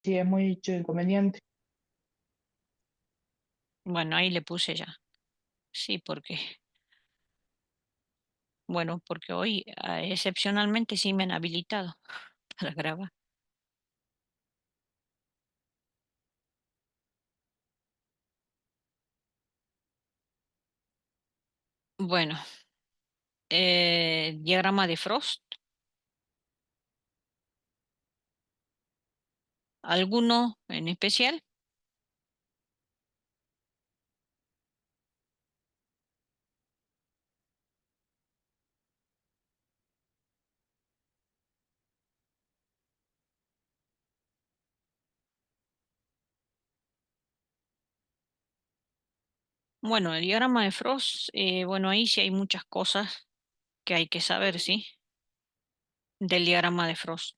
si es mucho inconveniente. Bueno, ahí le puse ya. Sí, bueno, porque hoy excepcionalmente sí me han habilitado para grabar. Bueno, diagrama de Frost. ¿Alguno en especial? Bueno, el diagrama de Frost, bueno, ahí sí hay muchas cosas que hay que saber, ¿sí? Del diagrama de Frost.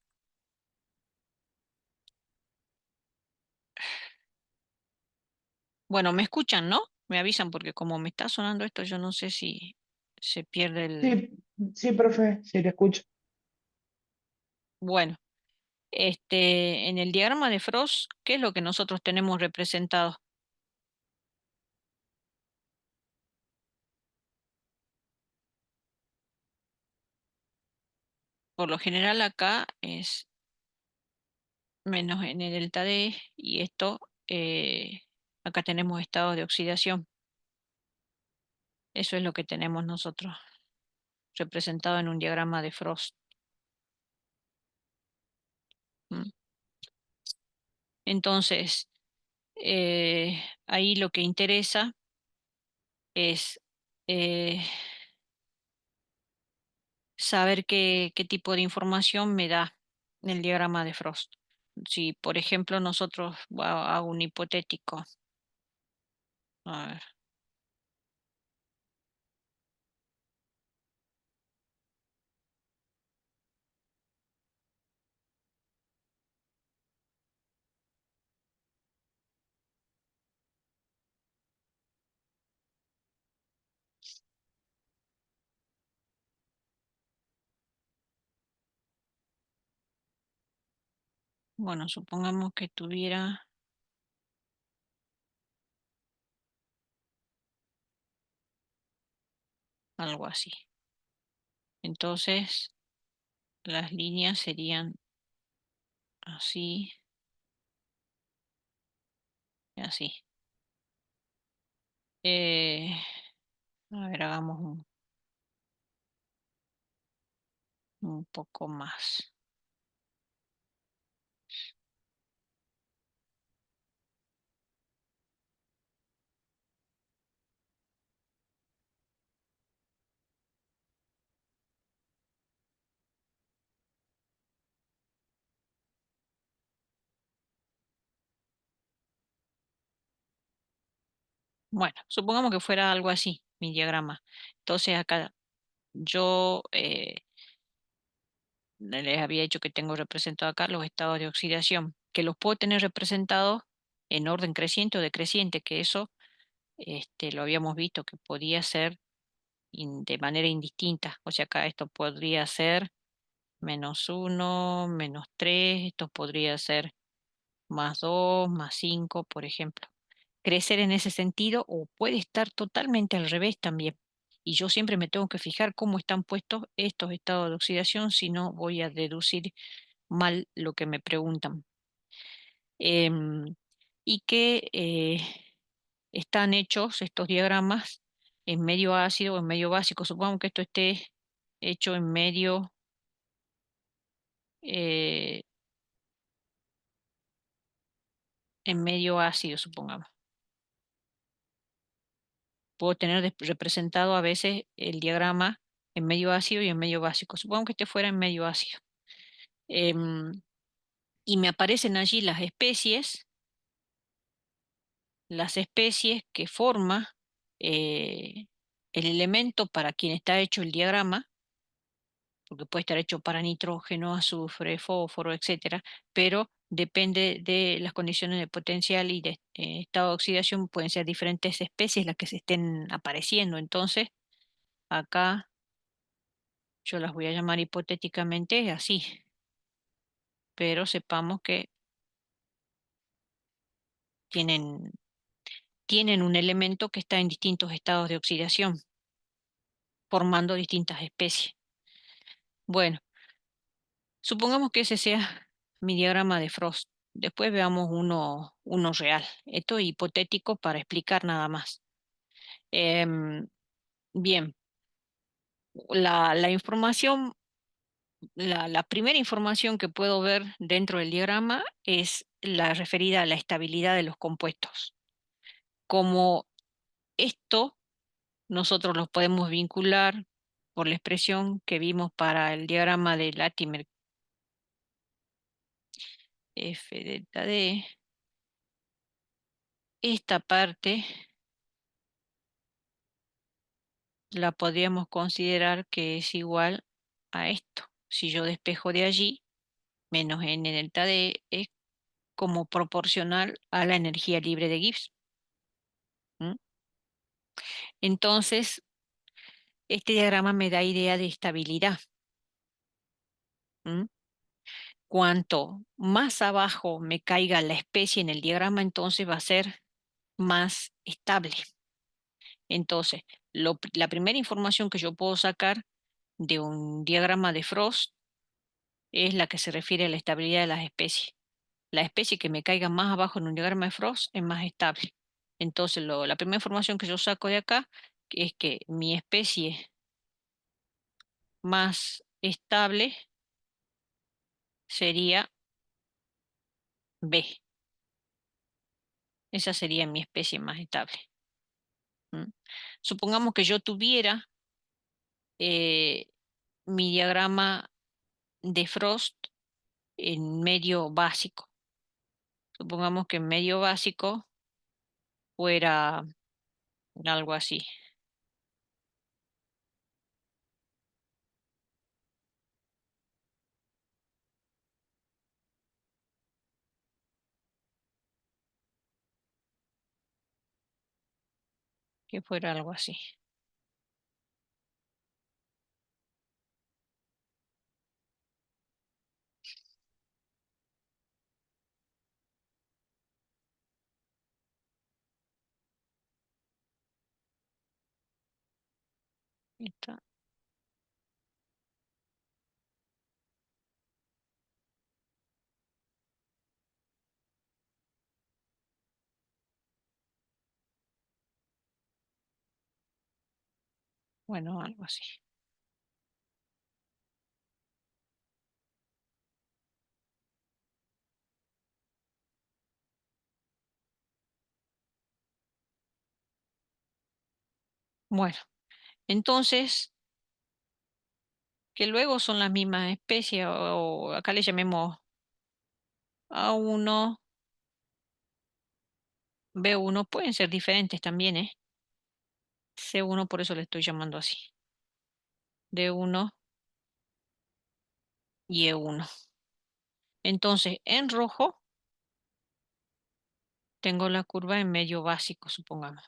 Bueno, me escuchan, ¿no? Me avisan porque como me está sonando esto, yo no sé si se pierde el... Sí, sí, profe, sí, le escucho. Bueno, en el diagrama de Frost, ¿qué es lo que nosotros tenemos representado? Por lo general acá es menos n delta D y esto, acá tenemos estados de oxidación. Eso es lo que tenemos nosotros representado en un diagrama de Frost. ¿M? Entonces, ahí lo que interesa es eh, saber qué tipo de información me da el diagrama de Frost. Si, por ejemplo, nosotros hago un hipotético. A ver, bueno, supongamos que tuviera algo así. Entonces, las líneas serían así y así. Eh, a ver, hagamos un poco más. Bueno, supongamos que fuera algo así, mi diagrama. Entonces, acá yo les había dicho que tengo representado acá los estados de oxidación, que los puedo tener representados en orden creciente o decreciente, que eso lo habíamos visto que podía ser de manera indistinta. O sea, acá esto podría ser -1, -3, esto podría ser +2, +5, por ejemplo. Crecer en ese sentido o puede estar totalmente al revés también. Y yo siempre me tengo que fijar cómo están puestos estos estados de oxidación, si no voy a deducir mal lo que me preguntan. Em, y que están hechos estos diagramas en medio ácido o en medio básico. Supongamos que esto esté hecho eh, en medio ácido, supongamos. Puedo tener representado a veces el diagrama en medio ácido y en medio básico. Supongamos que este fuera en medio ácido. Em, y me aparecen allí las especies que forma eh, el elemento para quien está hecho el diagrama, porque puede estar hecho para nitrógeno, azufre, fósforo, etcétera, pero depende de las condiciones de potencial y de estado de oxidación, pueden ser diferentes especies las que se estén apareciendo. Entonces, acá yo las voy a llamar hipotéticamente así, pero sepamos que tienen, tienen un elemento que está en distintos estados de oxidación, formando distintas especies. Bueno, supongamos que ese sea mi diagrama de Frost. Después veamos uno real. Esto es hipotético para explicar nada más. Em, bien, la información, la primera información que puedo ver dentro del diagrama es la referida a la estabilidad de los compuestos. Como esto nosotros lo podemos vincular por la expresión que vimos para el diagrama de Latimer, F delta D. Esta parte la podríamos considerar que es igual a esto. Si yo despejo de allí, menos n delta D es como proporcional a la energía libre de Gibbs. ¿M? Entonces, este diagrama me da idea de estabilidad. ¿M? Cuanto más abajo me caiga la especie en el diagrama, entonces va a ser más estable. Entonces, la primera información que yo puedo sacar de un diagrama de Frost es la que se refiere a la estabilidad de las especies. La especie que me caiga más abajo en un diagrama de Frost es más estable. Entonces, la primera información que yo saco de acá es que mi especie más estable sería B. Esa sería mi especie más estable. ¿M? Supongamos que yo tuviera eh, mi diagrama de Frost en medio básico. Supongamos que en medio básico fuera algo así, que fuera algo así. Está, bueno, algo así. Bueno, entonces, que luego son las mismas especies, o acá le llamemos A1, B1, pueden ser diferentes también, ¿eh? C1, por eso le estoy llamando así. D1 y E1. Entonces, en rojo tengo la curva en medio básico, supongamos.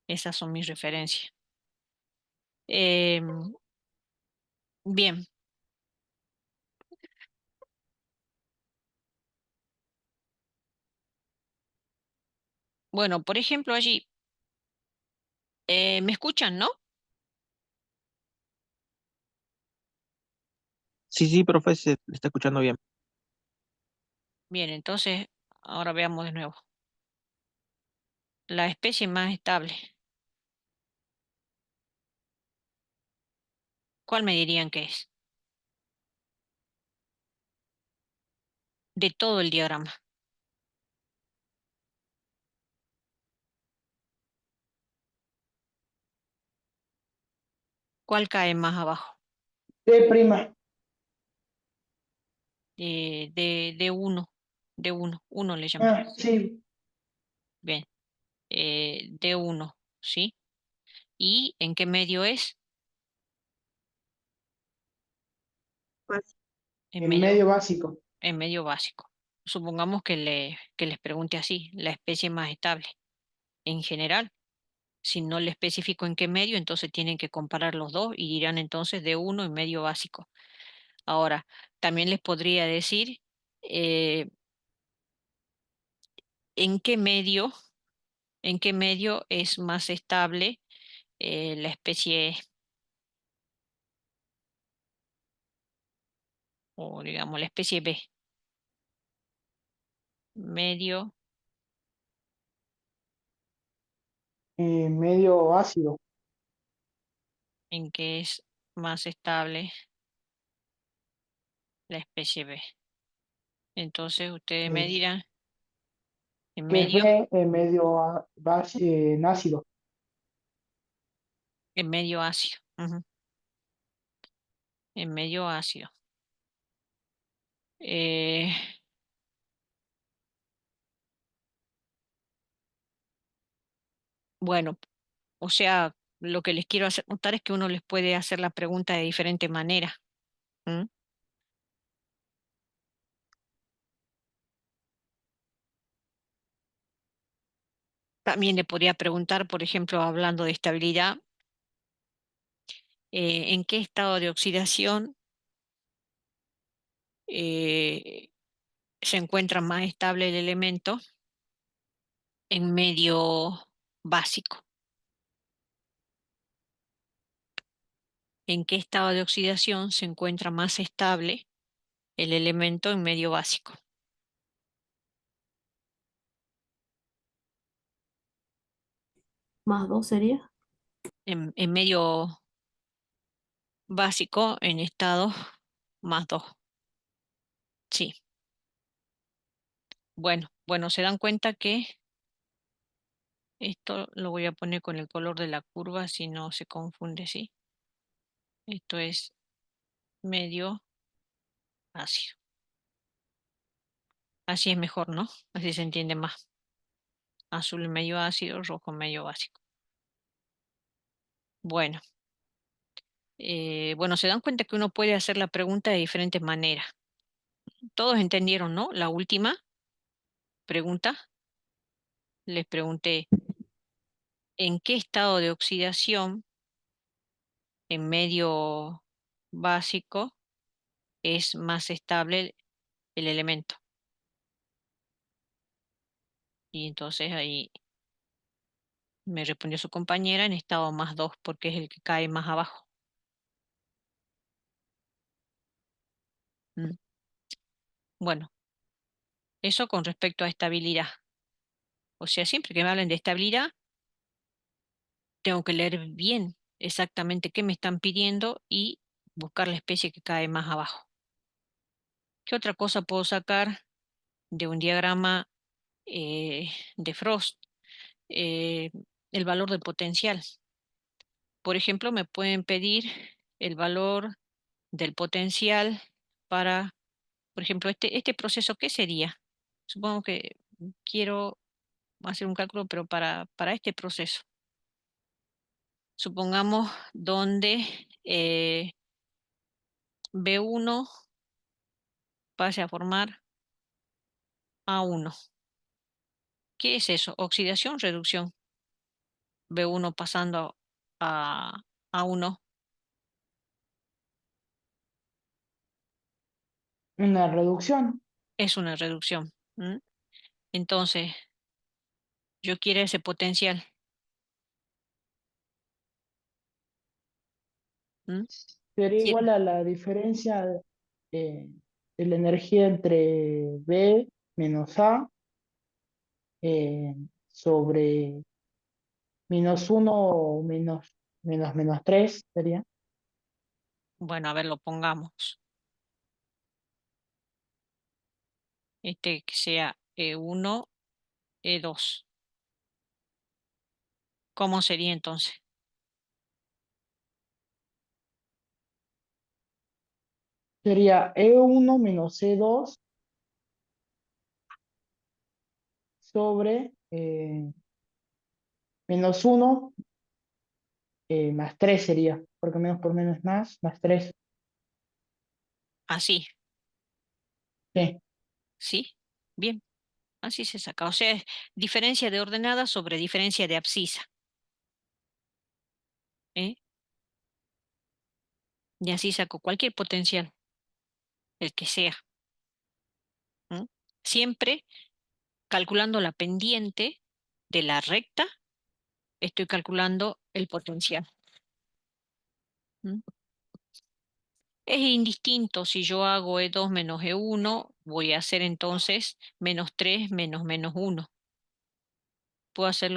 Esas son mis referencias. Em, bien, bueno, por ejemplo, allí, ¿me escuchan, no? Sí, sí, profe, se le está escuchando bien. Bien, entonces, ahora veamos de nuevo. La especie más estable. ¿Cuál me dirían que es? De todo el diagrama. ¿Cuál cae más abajo? D prima. De uno. De uno. Uno le llaman. Ah, sí. Bien. De uno, ¿sí? ¿Y en qué medio es? En En medio, medio básico. en medio básico. Supongamos que les pregunte así, la especie más estable. En general, si no le especifico en qué medio, entonces tienen que comparar los dos y dirán entonces de uno en medio básico. Ahora, también les podría decir, eh, en qué medio es más estable la especie o digamos la especie B. Medio Medio ácido. en que es más estable la especie B. Entonces ustedes me Es, dirán en que es medio, B, medio ácido. en medio ácido. Ujú, en medio ácido. Eh, bueno, o sea, lo que les quiero hacer notar es que uno les puede hacer la pregunta de diferente manera. ¿M? También le podría preguntar, por ejemplo, hablando de estabilidad, ¿en qué estado de oxidación eh, se encuentra más estable el elemento en medio básico? ¿En qué estado de oxidación se encuentra más estable el elemento en medio básico? Más dos sería. En medio básico en estado +2. Sí. Bueno, se dan cuenta que esto lo voy a poner con el color de la curva si no se confunde, ¿sí? Esto es medio ácido. Así es mejor, ¿no? Así se entiende más. Azul medio ácido, rojo medio básico. Bueno, bueno, se dan cuenta que uno puede hacer la pregunta de diferentes maneras. Todos entendieron, ¿no? La última pregunta. Les pregunté, ¿en qué estado de oxidación en medio básico es más estable el elemento? Y entonces ahí me respondió su compañera en estado +2 porque es el que cae más abajo. Mm. Bueno, eso con respecto a estabilidad. O sea, siempre que me hablen de estabilidad, tengo que leer bien exactamente qué me están pidiendo y buscar la especie que cae más abajo. ¿Qué otra cosa puedo sacar de un diagrama de Frost? Eh, el valor del potencial. Por ejemplo, me pueden pedir el valor del potencial para, por ejemplo, este proceso, ¿qué sería? Supongo que quiero hacer un cálculo, pero para este proceso. Supongamos donde B1 pase a formar A1. ¿Qué es eso? Oxidación, reducción. B1 pasando a A1 Una reducción. es una reducción. ¿M? Entonces, yo quiero ese potencial. ¿M? Sería igual a la diferencia eh, de la energía entre B menos A eh, sobre -1 o menos 3 sería. Bueno, a ver, lo pongamos. Este que sea E1, E2. ¿Cómo sería entonces? Sería E1 menos E2 sobre -1 más 3 sería, porque menos por menos es más 3. Así, Sí, ¿sí? Bien, así se saca. O sea, es diferencia de ordenada sobre diferencia de abscisa. ¿Eh? Y así saco cualquier potencial, el que sea. ¿M? Siempre calculando la pendiente de la recta, estoy calculando el potencial. ¿Mm? Es indistinto si yo hago E2 menos E1, voy a hacer entonces menos 3 menos menos 1. Puedo hacer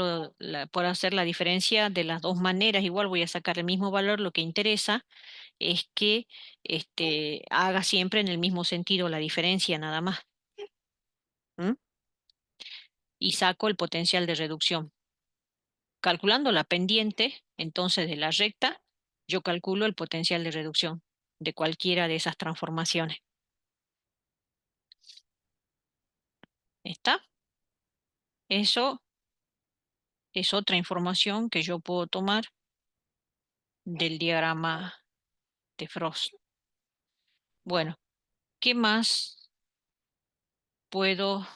la diferencia de las dos maneras, igual voy a sacar el mismo valor, lo que interesa es que haga siempre en el mismo sentido la diferencia nada más. ¿Mm? Y saco el potencial de reducción. Calculando la pendiente, entonces de la recta, yo calculo el potencial de reducción de cualquiera de esas transformaciones. ¿Está? Eso es otra información que yo puedo tomar del diagrama de Frost. Bueno, ¿qué más puedo,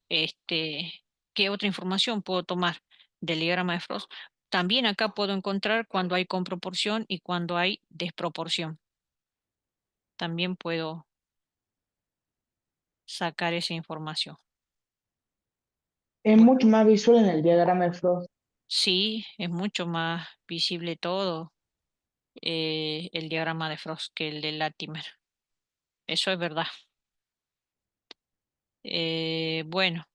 qué otra información puedo tomar del diagrama de Frost? También acá puedo encontrar cuando hay comproporción y cuando hay desproporción. También puedo sacar esa información. Es Bueno, mucho más visual en el diagrama de Frost. sí, es mucho más visible todo el diagrama de Frost que el de Latimer. Eso es verdad. Bueno,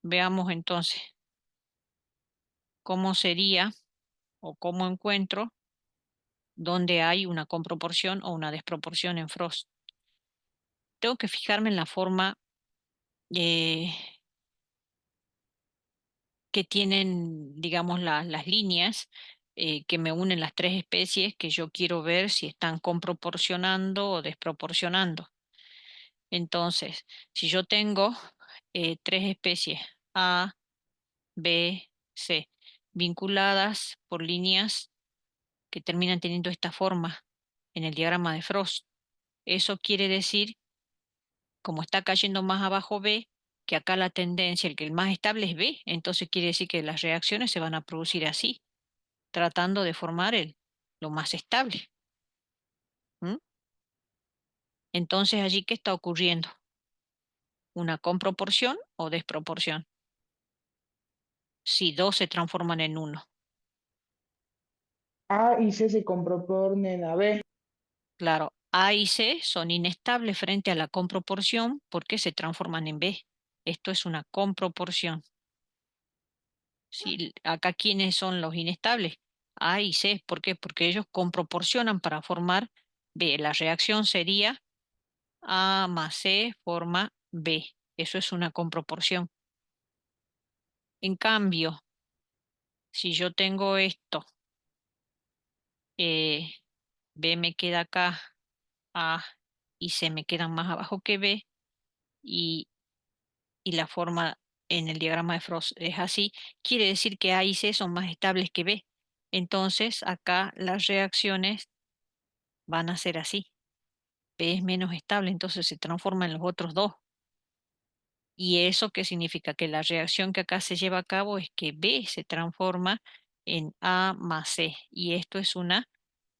veamos entonces cómo sería o cómo encuentro donde hay una comproporción o una desproporción en Frost. Tengo que fijarme en la forma eh, que tienen, digamos, las líneas que me unen las tres especies que yo quiero ver si están comproporcionando o desproporcionando. Entonces, si yo tengo tres especies A, B, C, vinculadas por líneas que terminan teniendo esta forma en el diagrama de Frost, eso quiere decir, como está cayendo más abajo B, que acá la tendencia, el que el más estable es B, entonces quiere decir que las reacciones se van a producir así, tratando de formar lo más estable. ¿Mm? Entonces, allí, ¿qué está ocurriendo? ¿Una comproporción o desproporción? Si dos se transforman en uno. A y C se comproponen a B. Claro, A y C son inestables frente a la comproporción porque se transforman en B. Esto es una comproporción. Sí, acá, ¿quiénes son los inestables? A y C. ¿Por qué? Porque ellos comproporcionan para formar B. La reacción sería A más C forma B. Eso es una comproporción. En cambio, si yo tengo esto, eh, B me queda acá, A y C me quedan más abajo que B, y, y la forma en el diagrama de Frost es así, quiere decir que A y C son más estables que B. Entonces, acá las reacciones van a ser así. B es menos estable, entonces se transforma en los otros dos. ¿Y eso qué significa? Que la reacción que acá se lleva a cabo es que B se transforma en A más C. Y esto es una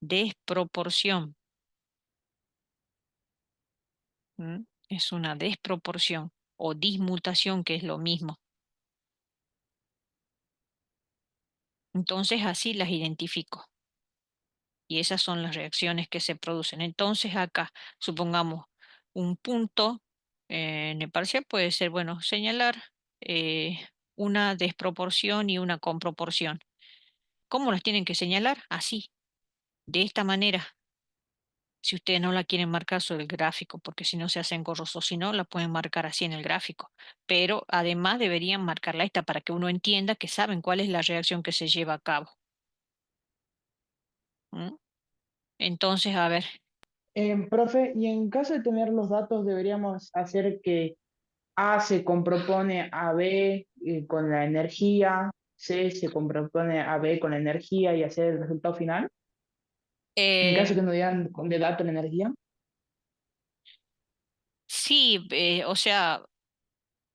desproporción. ¿Mm? Es una desproporción o dismutación, que es lo mismo. Entonces así las identifico. Y esas son las reacciones que se producen. Entonces acá, supongamos un punto en el parcial puede ser, bueno, señalar una desproporción y una comproporción. ¿Cómo las tienen que señalar? Así, de esta manera. Si ustedes no la quieren marcar sobre el gráfico, porque si no se hace engorroso, si no, la pueden marcar así en el gráfico. Pero además deberían marcarla esta para que uno entienda que saben cuál es la reacción que se lleva a cabo. ¿Mm? Entonces, a ver, Profe, y en caso de tener los datos, deberíamos hacer que A se compropone a B con la energía, C se compropone a B con la energía y hacer el resultado final. En caso que eh, no dieran de dato la energía. sí, o sea,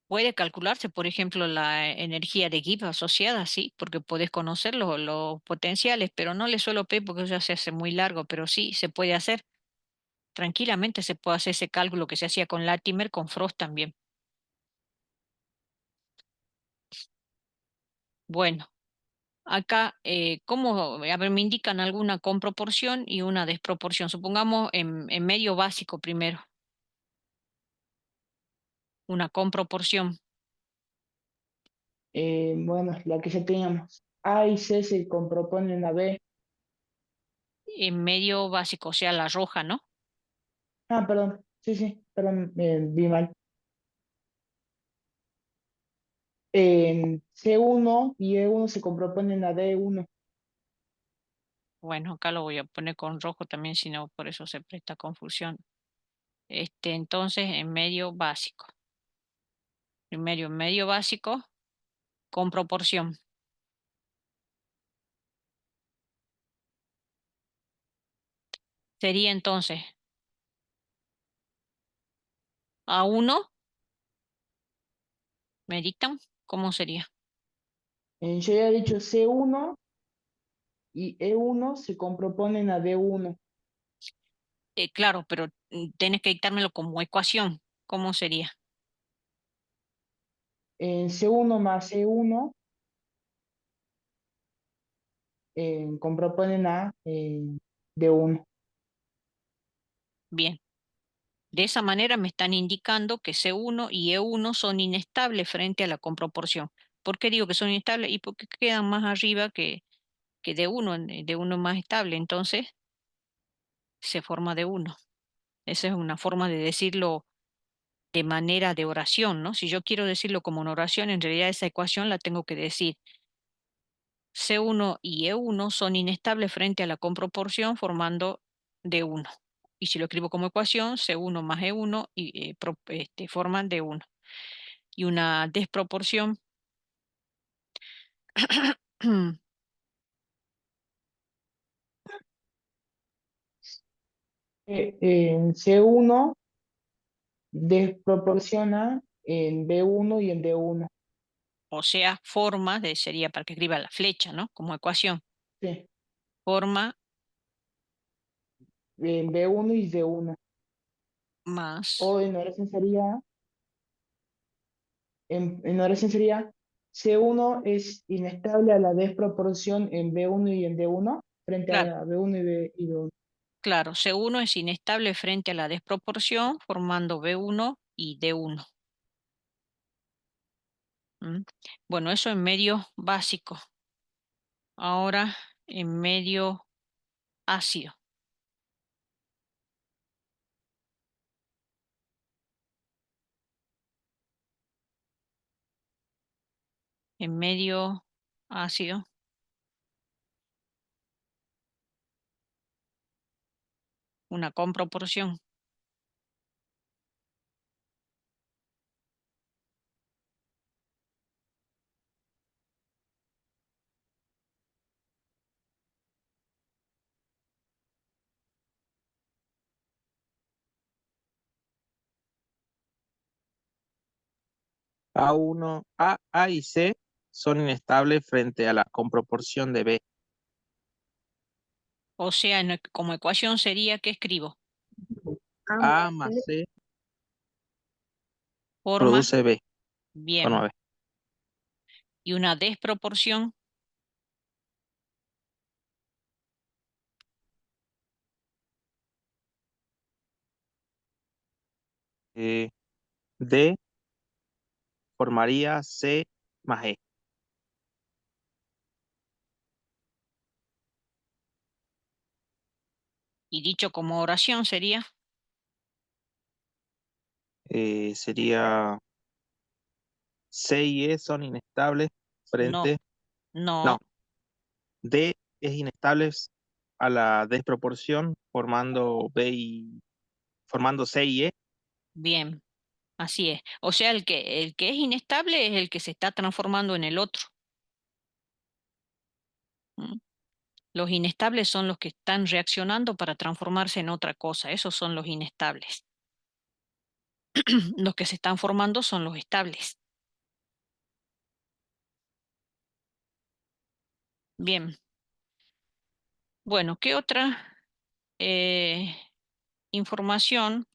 puede calcularse, por ejemplo, la energía de Gibbs asociada, sí, porque podés conocer los potenciales, pero no le suelo pedir porque eso ya se hace muy largo, pero sí, se puede hacer. Tranquilamente se puede hacer ese cálculo que se hacía con Latimer, con Frost también. Bueno, acá, ¿cómo? A ver, me indican alguna con proporción y una desproporción. Supongamos en medio básico primero, una con proporción. Bueno, la que ya teníamos. A y C se comproponen a B. En medio básico, o sea, la roja, ¿no? Ah, perdón. Sí, sí, perdón, vi mal. C1 y E1 se comproponen a D1. Bueno, acá lo voy a poner con rojo también, si no, por eso se presta confusión. Entonces, en medio básico. Primero, en medio básico con proporción. Sería entonces A1, ¿me dictan? ¿Cómo sería? Yo ya he dicho C1 y E1 se comproponen a D1. Claro, pero tienes que dictármelo como ecuación. ¿Cómo sería? C1 más E1 comproponen a D1. Bien. De esa manera me están indicando que C1 y E1 son inestables frente a la comproporción. ¿Por qué digo que son inestables? Y porque quedan más arriba que D1, D1 más estable. Entonces se forma D1. Esa es una forma de decirlo de manera de oración, ¿no? Si yo quiero decirlo como una oración, en realidad esa ecuación la tengo que decir. C1 y E1 son inestables frente a la comproporción formando D1. Y si lo escribo como ecuación, C1 más E1 y, forman D1. Y una desproporción, C1 desproporciona en B1 y en D1. o sea, forma, sería para que escriba la flecha, ¿no? Como ecuación. Sí, Forma en B1 y D1. más, O en oración sería, en oración sería C1 es inestable a la desproporción en B1 y en D1 frente claro, a B1 y B1. claro, C1 es inestable frente a la desproporción formando B1 y D1. ¿Mm? Bueno, eso en medio básico. Ahora en medio ácido. En medio ácido, una con proporción. A y C son inestables frente a la comproporción de B. O sea, como ecuación sería que escribo A más C forma, produce B, bien, forma B. y una desproporción, Eh, D formaría C más E. y dicho como oración sería, Sería C y E son inestables no, frente. No, no, D es inestable a la desproporción formando C y E. bien, así es. O sea, el que es inestable es el que se está transformando en el otro. ¿Mm? Los inestables son los que están reaccionando para transformarse en otra cosa. Esos son los inestables. Los que se están formando son los estables. Bien. Bueno, ¿qué otra información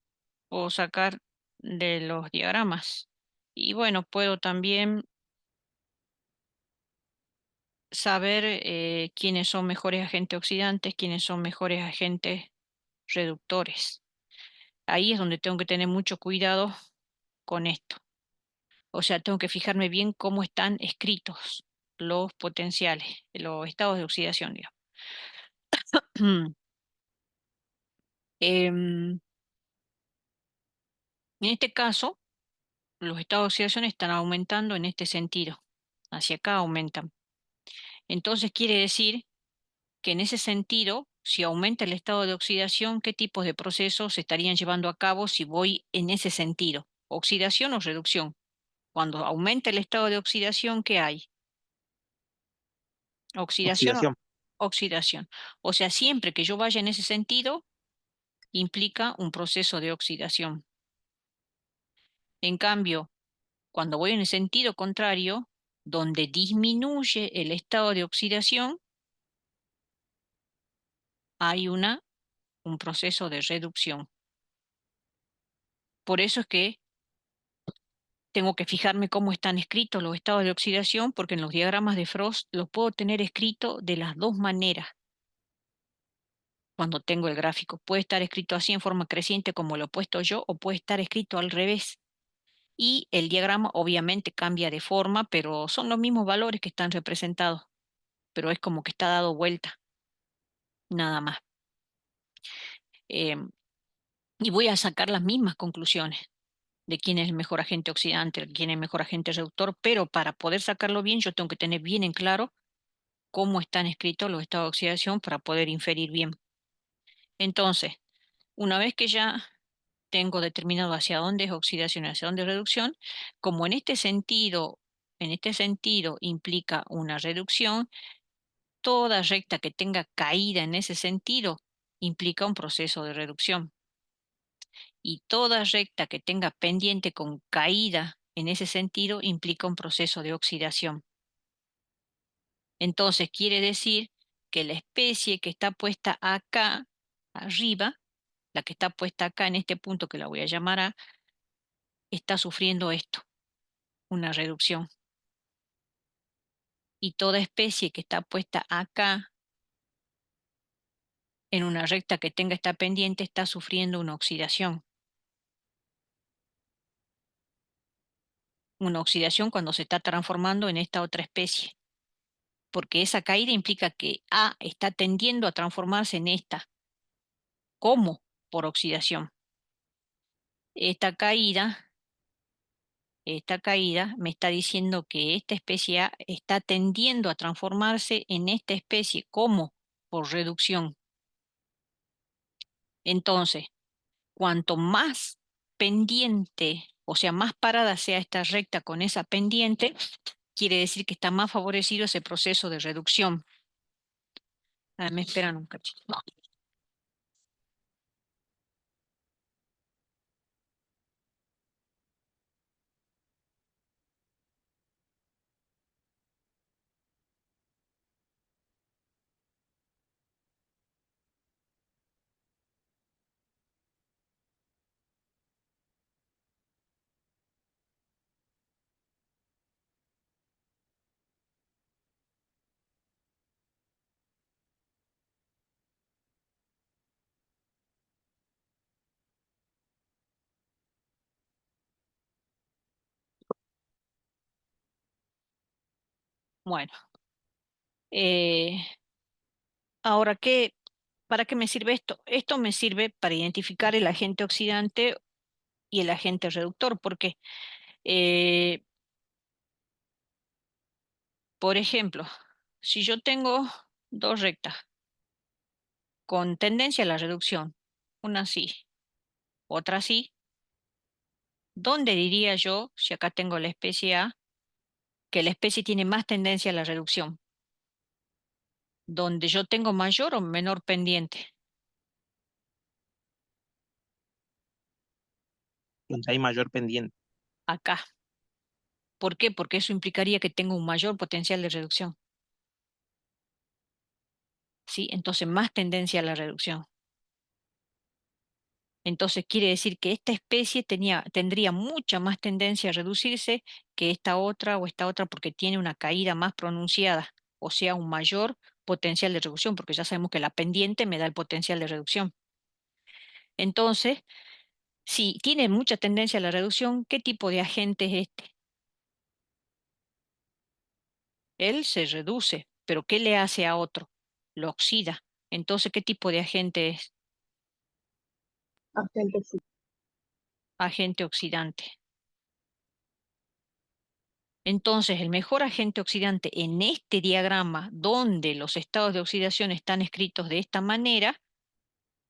puedo sacar de los diagramas? Y bueno, puedo también saber quiénes son mejores agentes oxidantes, quiénes son mejores agentes reductores. Ahí es donde tengo que tener mucho cuidado con esto. O sea, tengo que fijarme bien cómo están escritos los potenciales, los estados de oxidación, digamos. En este caso, los estados de oxidación están aumentando en este sentido. Hacia acá aumentan. Entonces quiere decir que en ese sentido, si aumenta el estado de oxidación, ¿qué tipos de procesos se estarían llevando a cabo si voy en ese sentido? ¿Oxidación o reducción? Cuando aumenta el estado de oxidación, ¿qué hay? ¿Oxidación o Oxidación. oxidación? O sea, siempre que yo vaya en ese sentido, implica un proceso de oxidación. En cambio, cuando voy en el sentido contrario, donde disminuye el estado de oxidación, hay un proceso de reducción. Por eso es que tengo que fijarme cómo están escritos los estados de oxidación, porque en los diagramas de Frost los puedo tener escrito de las dos maneras cuando tengo el gráfico. Puede estar escrito así en forma creciente como lo he puesto yo, o puede estar escrito al revés. Y el diagrama obviamente cambia de forma, pero son los mismos valores que están representados, pero es como que está dado vuelta, nada más. Em, y voy a sacar las mismas conclusiones de quién es el mejor agente oxidante, quién es el mejor agente reductor, pero para poder sacarlo bien, yo tengo que tener bien en claro cómo están escritos los estados de oxidación para poder inferir bien. Entonces, una vez que ya tengo determinado hacia dónde es oxidación y hacia dónde es reducción, como en este sentido implica una reducción, toda recta que tenga caída en ese sentido implica un proceso de reducción. Y toda recta que tenga pendiente con caída en ese sentido implica un proceso de oxidación. Entonces quiere decir que la especie que está puesta acá arriba, la que está puesta acá en este punto que la voy a llamar A, está sufriendo esto, una reducción. Y toda especie que está puesta acá en una recta que tenga esta pendiente está sufriendo una oxidación. Una oxidación cuando se está transformando en esta otra especie. Porque esa caída implica que A está tendiendo a transformarse en esta. ¿Cómo? Por oxidación. Esta caída me está diciendo que esta especie A está tendiendo a transformarse en esta especie. ¿Cómo? Por reducción. Entonces, cuanto más pendiente, o sea, más parada sea esta recta con esa pendiente, quiere decir que está más favorecido ese proceso de reducción. A ver, me esperan un cachito. Bueno, eh, ahora, ¿para qué me sirve esto? Esto me sirve para identificar el agente oxidante y el agente reductor, porque, eh, por ejemplo, si yo tengo dos rectas con tendencia a la reducción, una sí, otra sí, ¿dónde diría yo, si acá tengo la especie A, que la especie tiene más tendencia a la reducción? Donde yo tengo mayor o menor pendiente. Donde hay mayor pendiente. Acá. ¿Por qué? Porque eso implicaría que tengo un mayor potencial de reducción. ¿Sí? Entonces, más tendencia a la reducción. Entonces, quiere decir que esta especie tendría mucha más tendencia a reducirse que esta otra o esta otra porque tiene una caída más pronunciada. o sea, un mayor potencial de reducción, porque ya sabemos que la pendiente me da el potencial de reducción. Entonces, si tiene mucha tendencia a la reducción, ¿qué tipo de agente es este? Él se reduce, pero ¿qué le hace a otro? Lo oxida. Entonces, ¿qué tipo de agente es? Agente sí. Agente oxidante. Entonces, el mejor agente oxidante en este diagrama, donde los estados de oxidación están escritos de esta manera,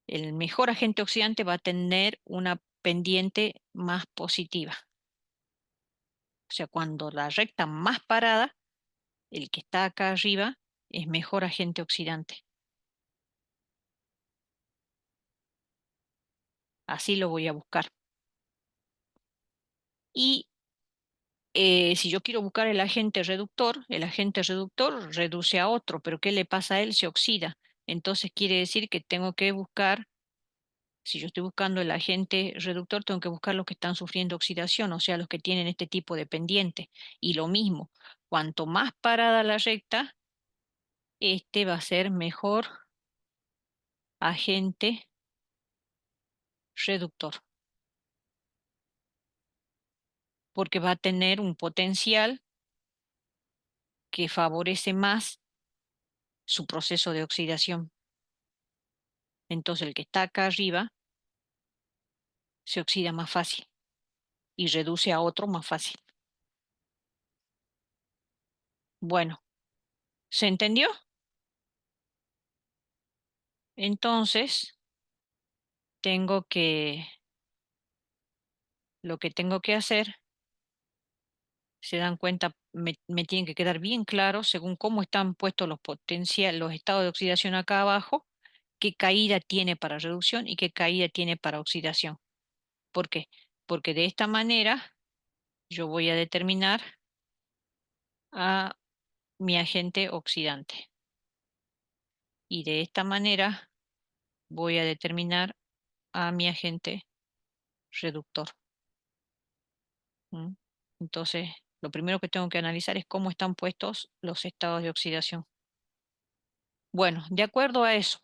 el mejor agente oxidante va a tener una pendiente más positiva. O sea, cuando la recta más parada, el que está acá arriba, es mejor agente oxidante. Así lo voy a buscar. Y si yo quiero buscar el agente reductor reduce a otro, pero ¿qué le pasa a él? Se oxida. Entonces quiere decir que tengo que buscar, si yo estoy buscando el agente reductor, tengo que buscar los que están sufriendo oxidación, o sea, los que tienen este tipo de pendiente. Y lo mismo, cuanto más parada la recta, este va a ser mejor agente reductor, porque va a tener un potencial que favorece más su proceso de oxidación. Entonces el que está acá arriba se oxida más fácil y reduce a otro más fácil. Bueno, ¿se entendió? Entonces, lo que tengo que hacer, se dan cuenta, me tienen que quedar bien claro, según cómo están puestos los estados de oxidación acá abajo, qué caída tiene para reducción y qué caída tiene para oxidación. ¿Por qué? Porque de esta manera yo voy a determinar a mi agente oxidante. Y de esta manera voy a determinar a mi agente reductor. ¿Mm? Entonces, lo primero que tengo que analizar es cómo están puestos los estados de oxidación. Bueno, de acuerdo a eso,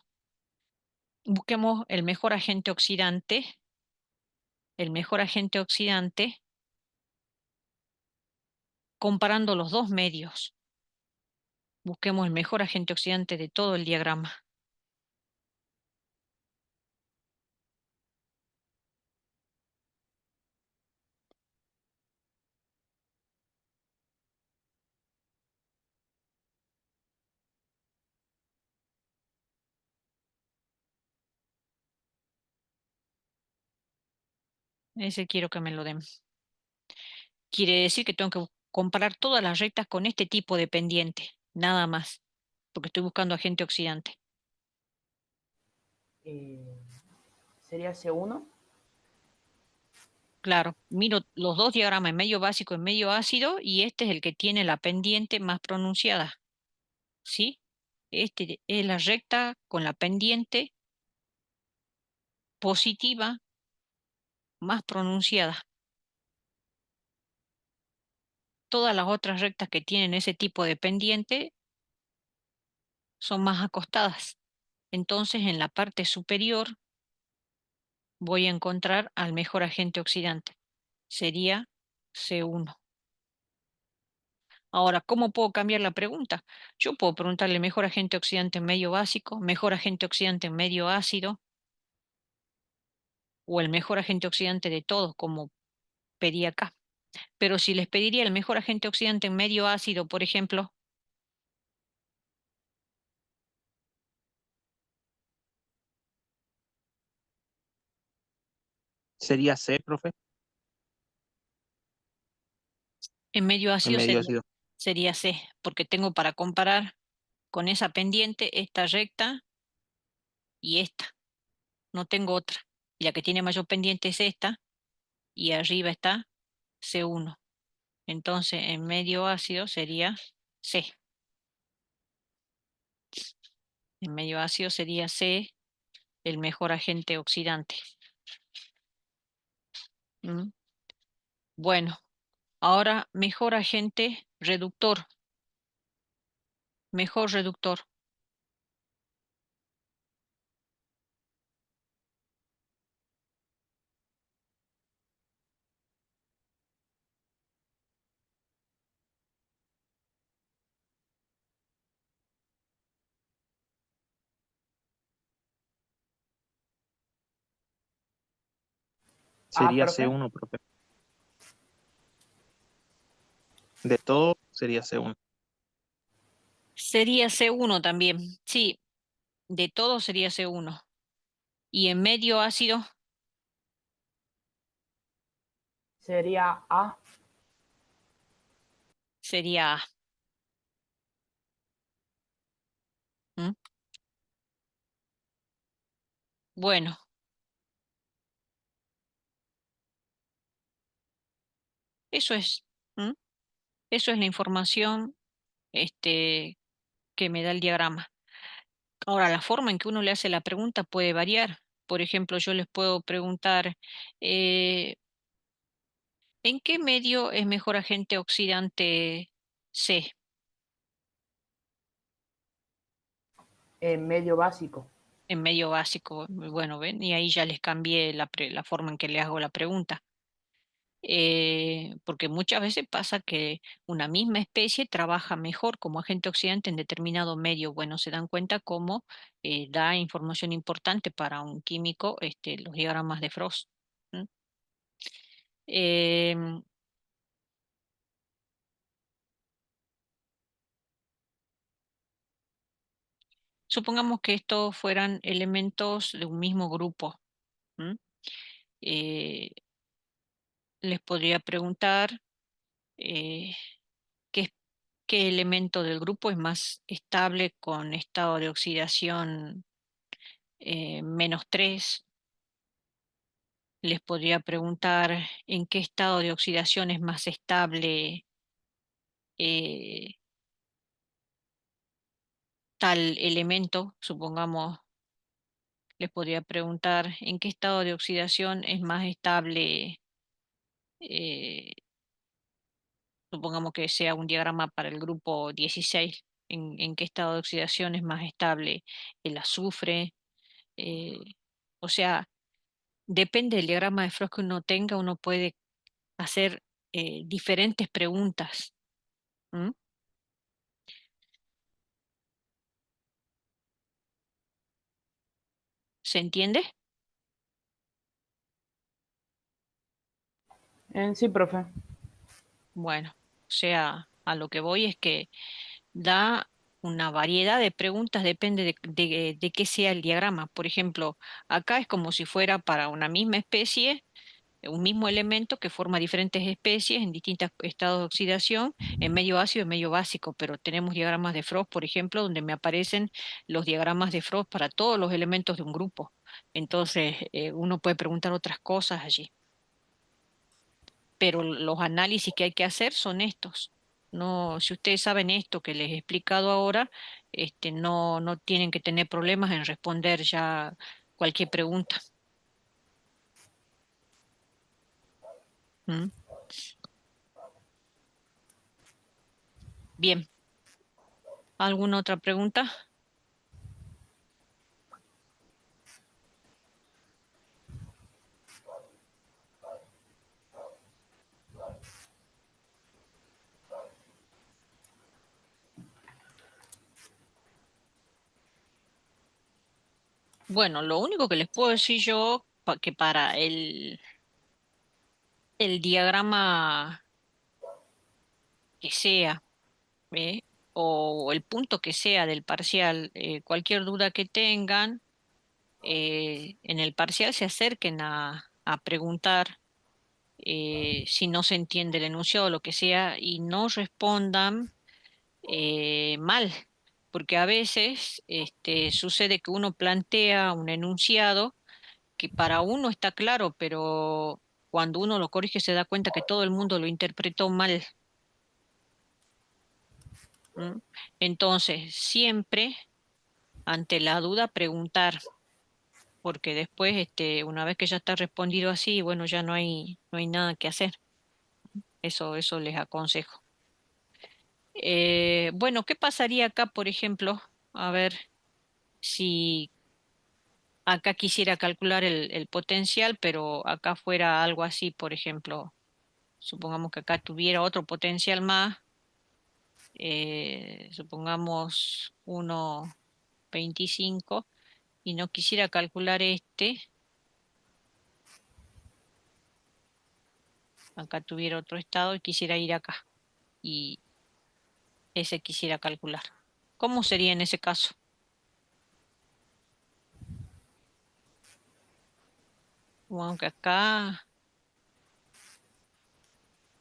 busquemos el mejor agente oxidante comparando los dos medios. Busquemos el mejor agente oxidante de todo el diagrama. Ese quiero que me lo den. Quiere decir que tengo que comparar todas las rectas con este tipo de pendiente, nada más, porque estoy buscando agente oxidante. ¿Sería C1? Claro, miro los dos diagramas, en medio básico y en medio ácido, y este es el que tiene la pendiente más pronunciada. ¿Sí? Este es la recta con la pendiente positiva más pronunciada. Todas las otras rectas que tienen ese tipo de pendiente son más acostadas. Entonces, en la parte superior voy a encontrar al mejor agente oxidante. Sería C1. Ahora, ¿cómo puedo cambiar la pregunta? Yo puedo preguntarle mejor agente oxidante en medio básico, mejor agente oxidante en medio ácido, o el mejor agente oxidante de todos, como pedí acá. Pero si les pediría el mejor agente oxidante en medio ácido, por ejemplo, ¿Sería C, profe? en medio En ácido medio ácido. sería C, porque tengo para comparar con esa pendiente esta recta y esta. No tengo otra. Y la que tiene mayor pendiente es esta, y arriba está C1. Entonces, en medio ácido sería C. En medio ácido sería C el mejor agente oxidante. ¿Mm? Bueno, ahora mejor agente reductor. Mejor reductor. Sería profe. C1, profe. De todo sería C1. Sería C1 también. Sí, de todo sería C1. Y en medio ácido Sería A. sería A. ¿Mm? Bueno, eso es. ¿Mm? Eso es la información que me da el diagrama. Ahora, la forma en que uno le hace la pregunta puede variar. Por ejemplo, yo les puedo preguntar, eh, ¿en qué medio es mejor agente oxidante C? Medio básico. En medio básico. Bueno, ven, y ahí ya les cambié la forma en que le hago la pregunta. Porque muchas veces pasa que una misma especie trabaja mejor como agente oxidante en determinado medio. Bueno, se dan cuenta cómo da información importante para un químico los diagramas de Frost. ¿M? Em, Supongamos que estos fueran elementos de un mismo grupo. ¿M? Eh, Les podría preguntar eh, qué, qué elemento del grupo es más estable con estado de oxidación -3. Les podría preguntar en qué estado de oxidación es más estable eh, tal elemento. Supongamos, les podría preguntar en qué estado de oxidación es más estable, eh, supongamos que sea un diagrama para el grupo 16, en qué estado de oxidación es más estable el azufre. eh, o sea, depende del diagrama de Frost que uno tenga, uno puede hacer diferentes preguntas. ¿M? ¿Se entiende? Sí, profe. Bueno, o sea, a lo que voy es que da una variedad de preguntas, depende de qué sea el diagrama. Por ejemplo, acá es como si fuera para una misma especie, un mismo elemento que forma diferentes especies en distintos estados de oxidación, en medio ácido y en medio básico, pero tenemos diagramas de Frost, por ejemplo, donde me aparecen los diagramas de Frost para todos los elementos de un grupo. Entonces, uno puede preguntar otras cosas allí, pero los análisis que hay que hacer son estos. No, si ustedes saben esto que les he explicado ahora, no tienen que tener problemas en responder ya cualquier pregunta. ¿Mm? Bien, ¿alguna otra pregunta? Bueno, lo único que les puedo decir yo, que para el diagrama que sea, ¿ve? O el punto que sea del parcial, cualquier duda que tengan, en el parcial se acerquen a preguntar si no se entiende el enunciado o lo que sea y no respondan mal, porque a veces sucede que uno plantea un enunciado que para uno está claro, pero cuando uno lo corrige se da cuenta que todo el mundo lo interpretó mal. ¿M? Entonces, siempre ante la duda preguntar, porque después, una vez que ya está respondido así, bueno, ya no hay nada que hacer. Eso les aconsejo. Bueno, ¿qué pasaría acá, por ejemplo? A ver, si acá quisiera calcular el potencial, pero acá fuera algo así, por ejemplo, supongamos que acá tuviera otro potencial más, supongamos 1,25 y no quisiera calcular este, acá tuviera otro estado y quisiera ir acá y ese quisiera calcular. ¿Cómo sería en ese caso? Bueno, que acá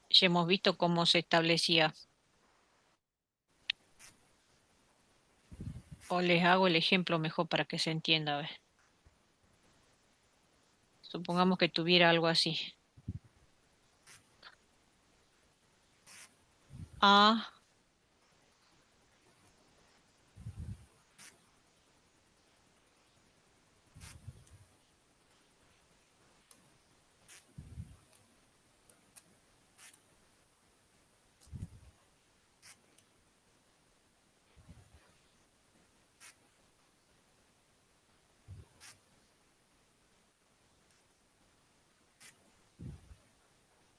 ya hemos visto cómo se establecía. O les hago el ejemplo mejor para que se entienda. A ver. Supongamos que tuviera algo así. A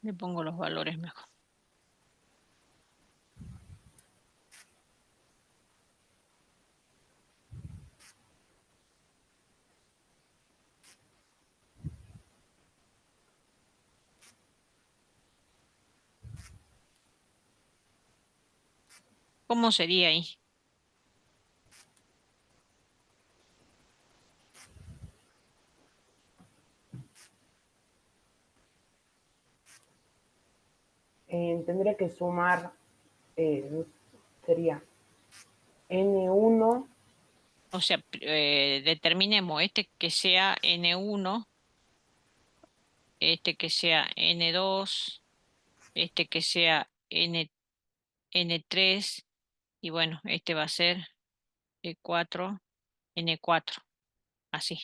le pongo los valores mejor. ¿Cómo sería ahí? Tendría que sumar, sería N1. O sea, determinemos este que sea N1, este que sea N2, este que sea N3 y bueno, este va a ser E4, N4, así.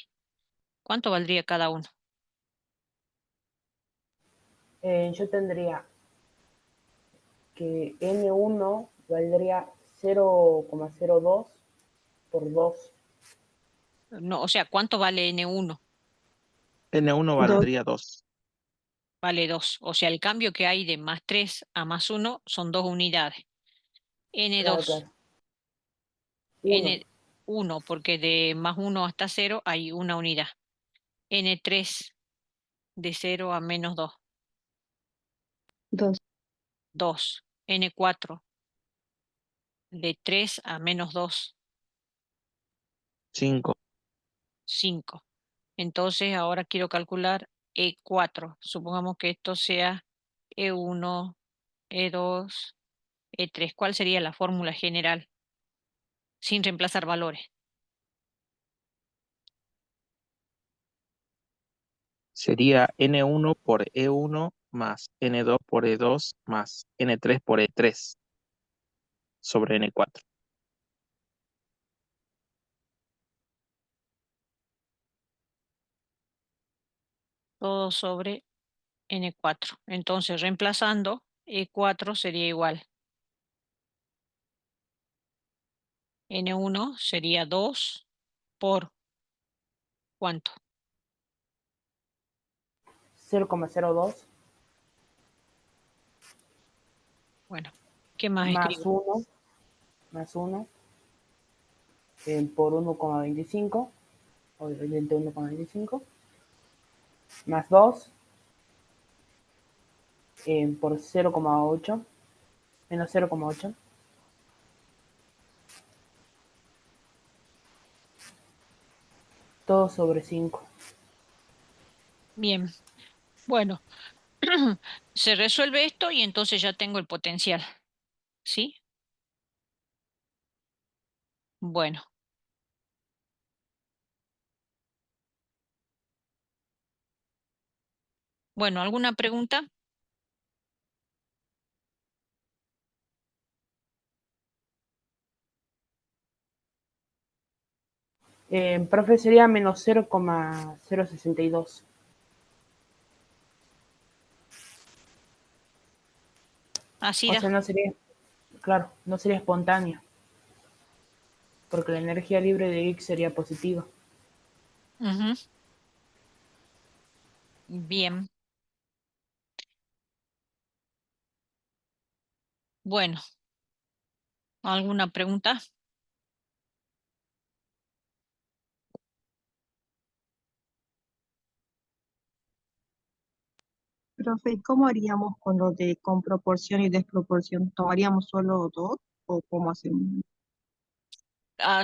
¿Cuánto valdría cada uno? Yo tendría que N1 valdría 0,02 por 2. No, o sea, ¿cuánto vale N1? N1 Dos. valdría 2. Vale 2. O sea, el cambio que hay de más 3 a más 1 son 2 unidades. Claro, N2, claro. 1. N1, porque de más 1 hasta 0 hay una unidad. N3, de 0 a menos 2, Dos. 2. N4, de 3 a menos 2, 5. 5. Entonces, ahora quiero calcular E4. Supongamos que esto sea E1, E2, E3. ¿Cuál sería la fórmula general? Sin reemplazar valores. Sería N1 por E1 más N2 por E2 más N3 por E3 sobre N4. Todo sobre N4. Entonces, reemplazando, E4 sería igual. N1 sería 2 por ¿cuánto? 0,02 Bueno, ¿qué más más escribo? 1 más 1 por 1,25, obviamente 1,25, más 2 por 0,8, menos 0,8, todo sobre 5. Bien, bueno, se resuelve esto y entonces ya tengo el potencial. ¿Sí? Bueno, bueno, ¿alguna pregunta? Profe, sería menos 0,062. Así O da. sea, no sería, Claro, no sería espontánea, porque la energía libre de X sería positiva. Ujú. Bien. Bueno, ¿alguna pregunta? Profe, ¿y cómo haríamos con lo de con proporción y desproporción? ¿Tomaríamos solo dos o cómo hacemos?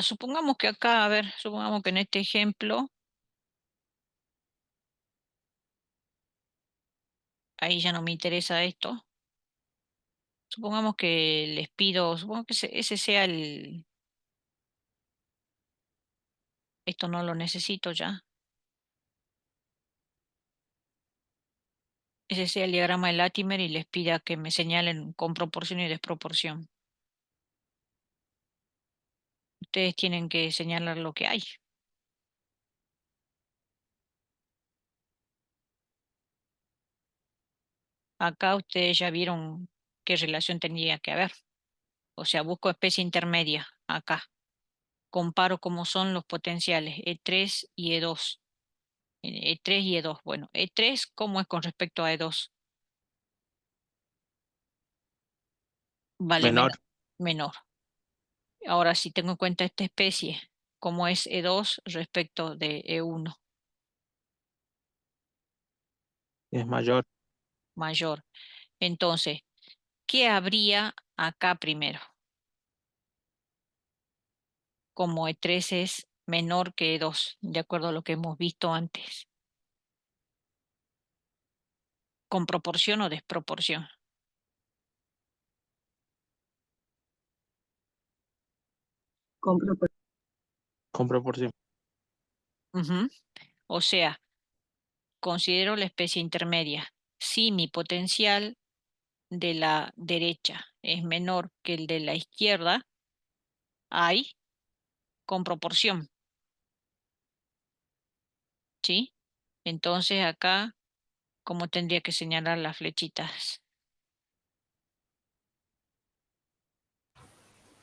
Supongamos que acá, a ver, supongamos que en este ejemplo, ahí ya no me interesa esto. Supongamos que les pido, supongo que ese sea esto no lo necesito ya. Ese sea el diagrama de Latimer y les pida que me señalen con proporción y desproporción. Ustedes tienen que señalar lo que hay. Acá ustedes ya vieron qué relación tendría que haber. O sea, busco especie intermedia acá. Comparo cómo son los potenciales E3 y E2. E3 y E2. Bueno, E3, ¿cómo es con respecto a E2? Vale Menor. menor. Ahora, si tengo en cuenta esta especie, ¿cómo es E2 respecto de E1? Es mayor. Mayor. Entonces, ¿qué habría acá primero? Como E3 es menor que E2, de acuerdo a lo que hemos visto antes. ¿Con proporción o desproporción? Con proporción. Con proporción. Ujú. O sea, considero la especie intermedia. Si mi potencial de la derecha es menor que el de la izquierda, hay con proporción, ¿sí? Entonces acá, ¿cómo tendría que señalar las flechitas?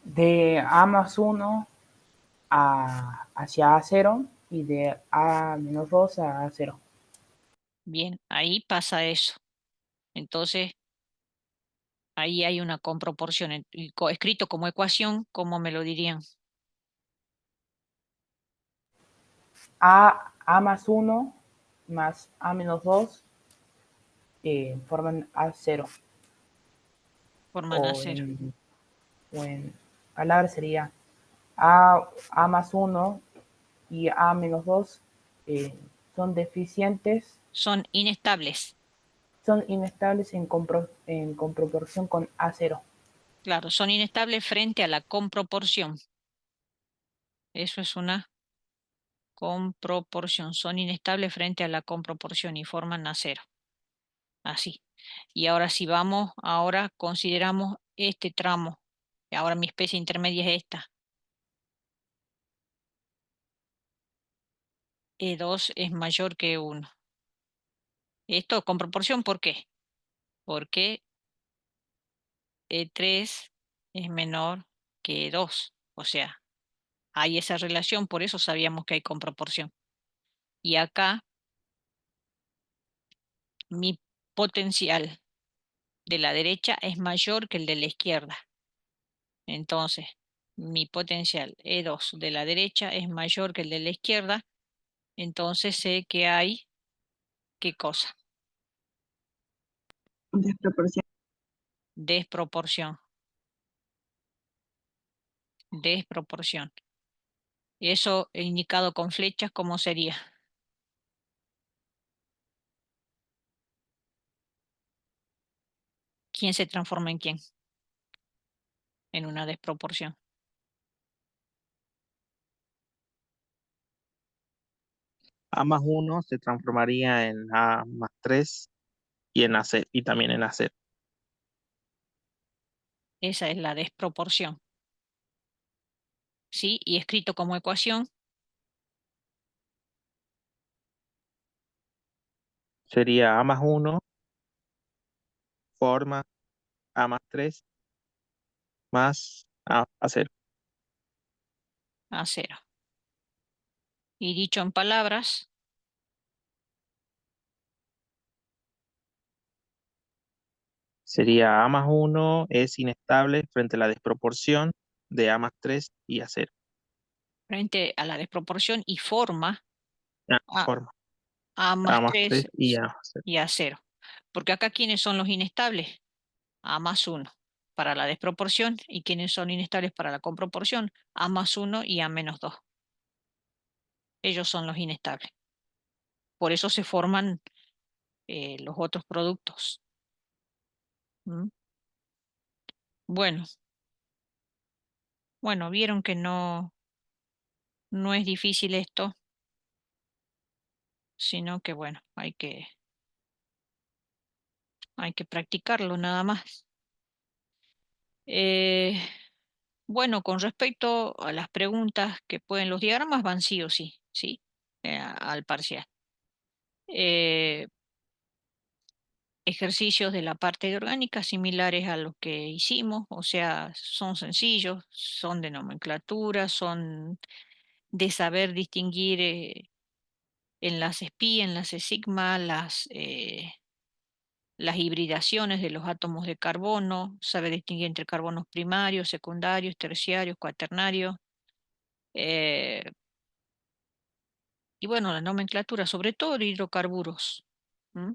De A más 1 hacia A0 y de A menos 2 a A0. Bien, ahí pasa eso. Entonces, ahí hay una comproporción. Y escrito como ecuación, ¿cómo me lo dirían? A más 1 más A menos 2 forman A0. Forman a O cero. en palabras sería A más 1 y A menos 2 son deficientes, Son inestables. son inestables en proporción con A0. Claro, son inestables frente a la comproporción. Eso es una comproporción. Son inestables frente a la comproporción y forman a cero. Así. Y ahora si vamos, ahora consideramos este tramo. Y ahora mi especie intermedia es esta. E2 es mayor que E1. Esto con proporción, ¿por qué? Porque E3 es menor que E2. O sea, hay esa relación, por eso sabíamos que hay con proporción. Y acá mi potencial de la derecha es mayor que el de la izquierda. Entonces, mi potencial E2 de la derecha es mayor que el de la izquierda. Entonces sé que hay, ¿qué cosa? Desproporción. Desproporción. Desproporción. Eso indicado con flechas, ¿cómo sería? ¿Quién se transforma en quién? En una desproporción. A más 1 se transformaría en A más 3 y en AC y también en AC. Esa es la desproporción. ¿Sí? Y escrito como ecuación, Sería A más 1 forma A más 3 más A0. A0. Y dicho en palabras, Sería A más 1 es inestable frente a la desproporción de A más 3 y A0. frente a la desproporción y forma a, Forma. A A más más 3 3 y A más 0. y A0. Porque acá, ¿quiénes son los inestables? A más 1 para la desproporción. ¿Y quiénes son inestables para la comproporción? A más 1 y A menos 2. Ellos son los inestables. Por eso se forman los otros productos. ¿Mm? Bueno, vieron que no es difícil esto, sino que bueno, hay que practicarlo nada más. Bueno, con respecto a las preguntas que pueden, los diagramas van sí o sí, ¿sí? Al parcial. Ejercicios de la parte de orgánica similares a los que hicimos, o sea, son sencillos, son de nomenclatura, son de saber distinguir enlaces pi, enlaces sigma, las hibridaciones de los átomos de carbono, saber distinguir entre carbonos primarios, secundarios, terciarios, cuaternarios. eh, y bueno, la nomenclatura, sobre todo de hidrocarburos. ¿M?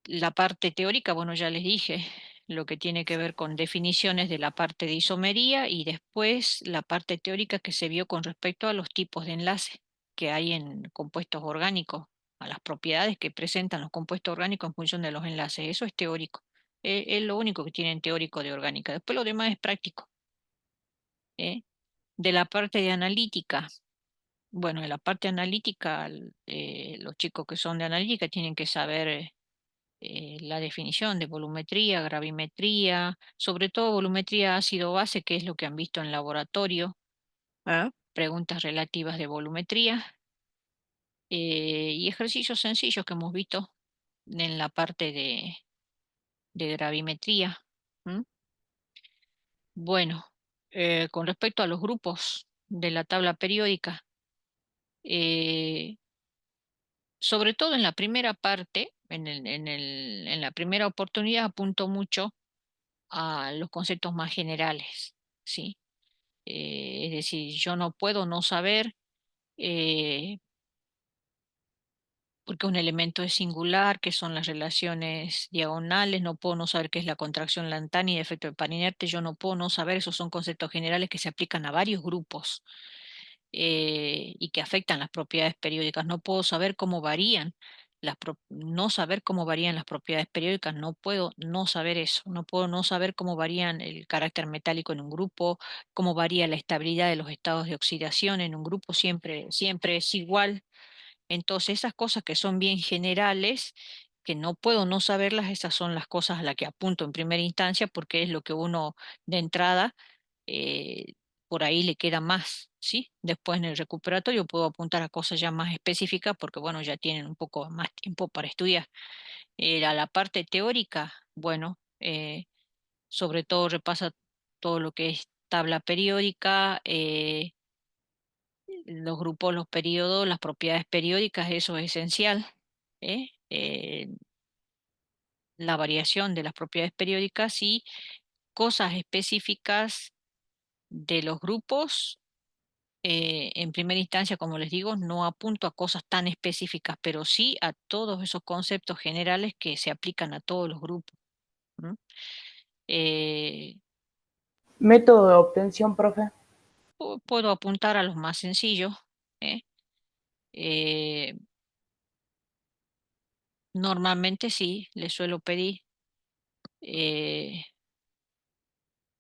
La parte teórica, bueno, ya les dije, lo que tiene que ver con definiciones de la parte de isomería y después la parte teórica que se vio con respecto a los tipos de enlace que hay en compuestos orgánicos, a las propiedades que presentan los compuestos orgánicos en función de los enlaces. Eso es teórico. Es lo único que tienen teórico de orgánica. Después lo demás es práctico. ¿Eh? De la parte de analítica, bueno, de la parte analítica, los chicos que son de analítica tienen que saber la definición de volumetría, gravimetría, sobre todo volumetría ácido-base, que es lo que han visto en laboratorio, preguntas relativas de volumetría y ejercicios sencillos que hemos visto en la parte de gravimetría. ¿M? Bueno, con respecto a los grupos de la tabla periódica, eh, sobre todo en la primera parte, en la primera oportunidad apunto mucho a los conceptos más generales, ¿sí? Es decir, yo no puedo no saber eh, porque un elemento es singular, qué son las relaciones diagonales, no puedo no saber qué es la contracción lantana y efecto de par inerte, yo no puedo no saber, esos son conceptos generales que se aplican a varios grupos y que afectan las propiedades periódicas. No puedo saber cómo varían no saber cómo varían las propiedades periódicas, no puedo no saber eso, no puedo no saber cómo varían el carácter metálico en un grupo, cómo varía la estabilidad de los estados de oxidación en un grupo, siempre es igual. Entonces, esas cosas que son bien generales, que no puedo no saberlas, esas son las cosas a las que apunto en primera instancia porque es lo que uno de entrada eh, por ahí le queda más, ¿sí? Después en el recuperatorio puedo apuntar a cosas ya más específicas porque, bueno, ya tienen un poco más tiempo para estudiar. A la parte teórica, bueno, sobre todo repasa todo lo que es tabla periódica, los grupos, los periodos, las propiedades periódicas, eso es esencial. ¿Eh? La variación de las propiedades periódicas y cosas específicas de los grupos. En primera instancia, como les digo, no apunto a cosas tan específicas, pero sí a todos esos conceptos generales que se aplican a todos los grupos. ¿M? Eh, Método de obtención, profe. puedo apuntar a los más sencillos. ¿Eh? Eh, Normalmente sí, les suelo pedir, eh,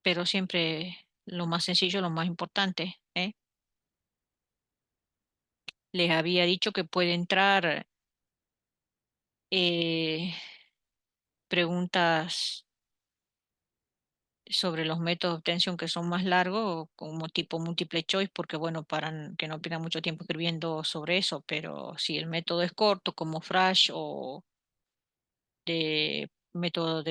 pero siempre lo más sencillo, lo más importante. ¿Eh? Les había dicho que puede entrar preguntas sobre los métodos de obtención que son más largos, como tipo múltiple choice, porque bueno, para que no pierdan mucho tiempo escribiendo sobre eso, pero si el método es corto, como Frash o de método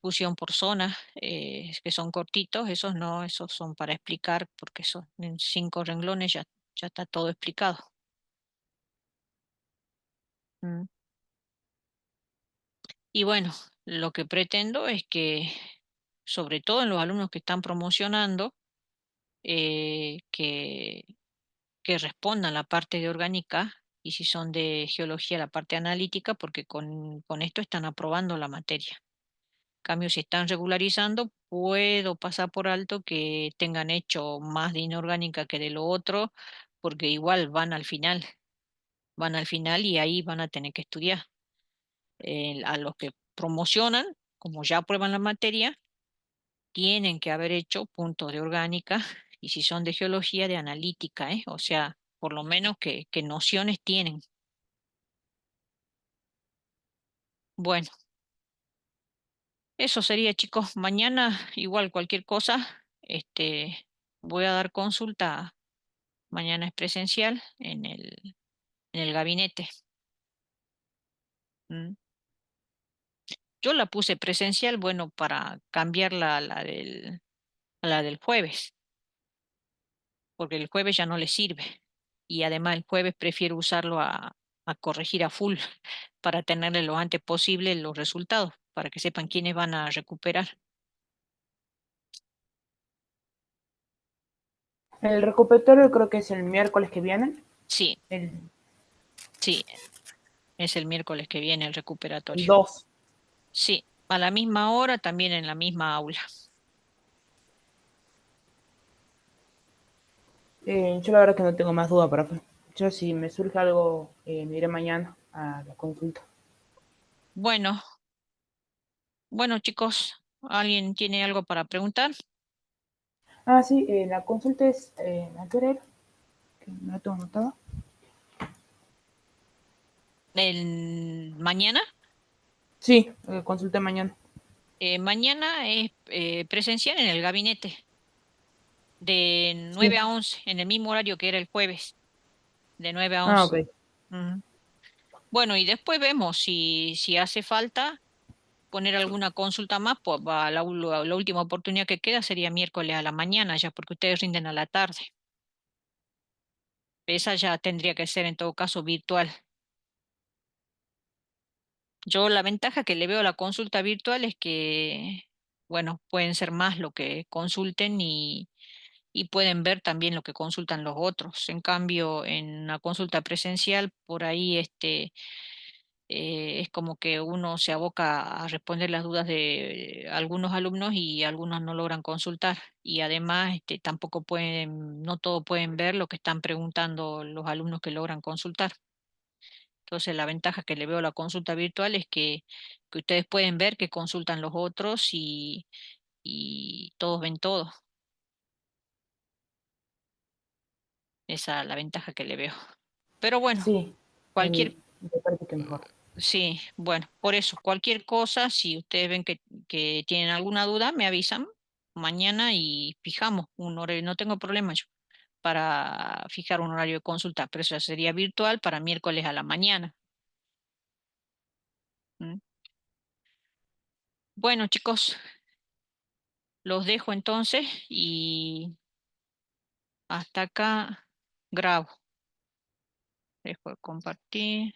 distribución por zona, que son cortitos, esos no, esos son para explicar, porque son en 5 renglones ya está todo explicado. Mm. Y bueno, lo que pretendo es que, sobre todo en los alumnos que están promocionando, que respondan la parte de orgánica y si son de geología la parte analítica, porque con esto están aprobando la materia. En cambio, si están regularizando, puedo pasar por alto que tengan hecho más de inorgánica que de lo otro, porque igual van al final y ahí van a tener que estudiar. A los que promocionan, como ya aprueban la materia, tienen que haber hecho puntos de orgánica y si son de geología, de analítica, ¿eh? O sea, por lo menos que nociones tienen. Bueno, eso sería, chicos. Mañana, igual cualquier cosa, voy a dar consulta. Mañana es presencial en el gabinete. Mm. Yo la puse presencial, bueno, para cambiarla a la del jueves, porque el jueves ya no le sirve. Y además el jueves prefiero usarlo a corregir a full para tenerle lo antes posible los resultados, para que sepan quiénes van a recuperar. El recuperatorio creo que es el miércoles que viene. Sí, El, sí, es el miércoles que viene el el recuperatorio. 2. Sí, a la misma hora, también en la misma aula. Yo la verdad que no tengo más duda, profe. Yo si me surge algo, me iré mañana a la consulta. Bueno, bueno, chicos, ¿alguien tiene algo para preguntar? Ah, sí, la consulta es, ¿a qué hora era? Que no la tengo anotada. Mañana. Sí, consulta mañana. Mañana es presencial en el gabinete, de Sí. 9 a 11, en el mismo horario que era el jueves, de 9 a Ah, 11. ok. Ujú. Bueno, y después vemos si hace falta poner alguna consulta más, pues la última oportunidad que queda sería miércoles a la mañana, ya porque ustedes rinden a la tarde. Esa ya tendría que ser en todo caso virtual. Yo la ventaja que le veo a la consulta virtual es que, bueno, pueden ser más lo que consulten y pueden ver también lo que consultan los otros. En cambio, en la consulta presencial, por ahí es como que uno se aboca a responder las dudas de algunos alumnos y algunos no logran consultar. Y además, tampoco pueden, no todo pueden ver lo que están preguntando los alumnos que logran consultar. Entonces, la ventaja que le veo a la consulta virtual es que ustedes pueden ver que consultan los otros y todos ven todo. Esa es la ventaja que le veo. Pero bueno, Sí, cualquier, me parece que mejor. sí, bueno, por eso, cualquier cosa, si ustedes ven que tienen alguna duda, me avisan mañana y fijamos un horario. No tengo problema yo para fijar un horario de consulta, pero eso sería virtual para miércoles a la mañana. ¿Mm? Bueno, chicos, los dejo entonces y hasta acá grabo. Dejo de compartir.